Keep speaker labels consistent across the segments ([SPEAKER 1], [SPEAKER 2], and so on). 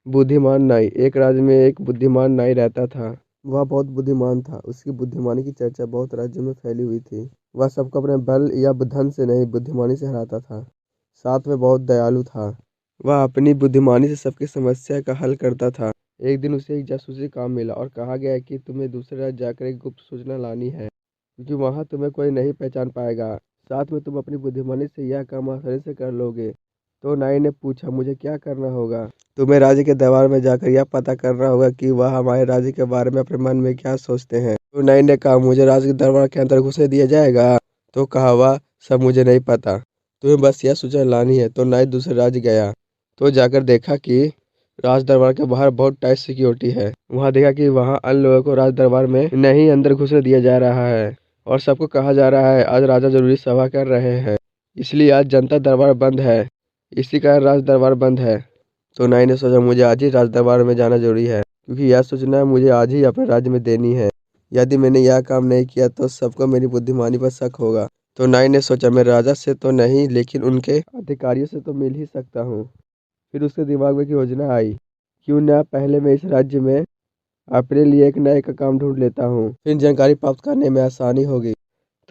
[SPEAKER 1] बुद्धिमान नाई। एक राज्य में एक बुद्धिमान नाई रहता था। वह बहुत बुद्धिमान था। उसकी बुद्धिमानी की चर्चा बहुत राज्यों में फैली हुई थी। वह सबको अपने बल या धन से नहीं, बुद्धिमानी से हराता था। साथ में बहुत दयालु था। वह अपनी बुद्धिमानी से सबकी समस्या का हल करता था। एक दिन उसे एक जासूसी काम मिला और कहा गया कि तुम्हें दूसरे राज्य जाकर एक गुप्त सूचना लानी है, क्योंकि वहां तुम्हें कोई नहीं पहचान पाएगा। साथ में तुम अपनी बुद्धिमानी से यह काम आसानी से कर लोगे। तो नाई ने पूछा, मुझे क्या करना होगा? तुम्हें राज्य के दरबार में जाकर यह पता करना होगा कि वह हमारे राज्य के बारे में अपने मन में क्या सोचते हैं। तो नाई ने कहा, मुझे राज्य के दरबार के अंदर घुसने दिया जाएगा? तो कहा, वह सब मुझे नहीं पता, तुम्हें बस यह सूचना लानी है। तो नाई दूसरे राज्य गया तो जाकर देखा कि राज दरबार के बाहर बहुत टाइट सिक्योरिटी है। वहां देखा कि वहां अन्य लोगों को राज दरबार में नहीं अंदर घुसने दिया जा रहा है और सबको कहा जा रहा है आज राजा जरूरी सभा कर रहे हैं, इसलिए आज जनता दरबार बंद है। इसी कारण राज दरबार बंद है। तो नाई ने सोचा, मुझे आज ही राज दरबार में जाना जरूरी है, क्योंकि यह सूचना मुझे आज ही अपने राज्य में देनी है। यदि मैंने यह काम नहीं किया तो सबको मेरी बुद्धिमानी पर शक होगा। तो नाई ने सोचा, मैं राजा से तो नहीं, लेकिन उनके अधिकारियों से तो मिल ही सकता हूँ। फिर उसके दिमाग में एक योजना आई, क्यों ना पहले मैं इस राज्य में अपने लिए एक नए का काम ढूंढ लेता हूँ, फिर जानकारी प्राप्त करने में आसानी होगी।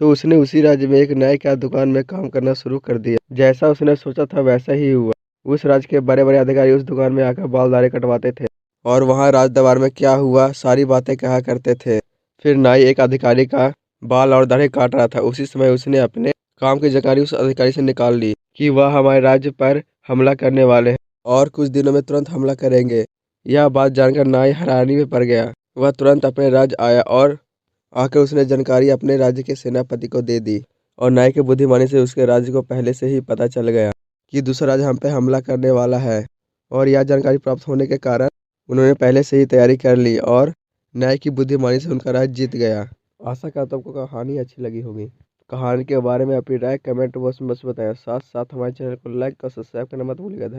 [SPEAKER 1] तो उसने उसी राज्य में एक नए का दुकान में काम करना शुरू कर दिया। जैसा उसने सोचा था वैसा ही हुआ। उस राज्य के बड़े बड़े अधिकारी उस दुकान में आकर बाल दाढ़ी कटवाते थे और वहां राज दरबार में क्या हुआ सारी बातें कहा करते थे। फिर नाई एक अधिकारी का बाल और दाढ़ी काट रहा था। उसी समय उसने अपने काम की जानकारी उस अधिकारी से निकाल ली कि वह हमारे राज्य पर हमला करने वाले हैं और कुछ दिनों में तुरंत हमला करेंगे। यह बात जानकर नाई हैरानी में पड़ गया। वह तुरंत अपने राज्य आया और आकर उसने जानकारी अपने राज्य के सेनापति को दे दी और नाई के बुद्धिमानी से उसके राज्य को पहले से ही पता चल गया कि दूसरा राज्य हम पे हमला करने वाला है। और यह जानकारी प्राप्त होने के कारण उन्होंने पहले से ही तैयारी कर ली और नाई की बुद्धिमानी से उनका राज्य जीत गया। आशा करता हूँ आपको कहानी अच्छी लगी होगी। कहानी के बारे में अपनी राय कमेंट बॉक्स में बस बताएं। साथ साथ हमारे चैनल को लाइक और सब्सक्राइब करना मत भूलिएगा।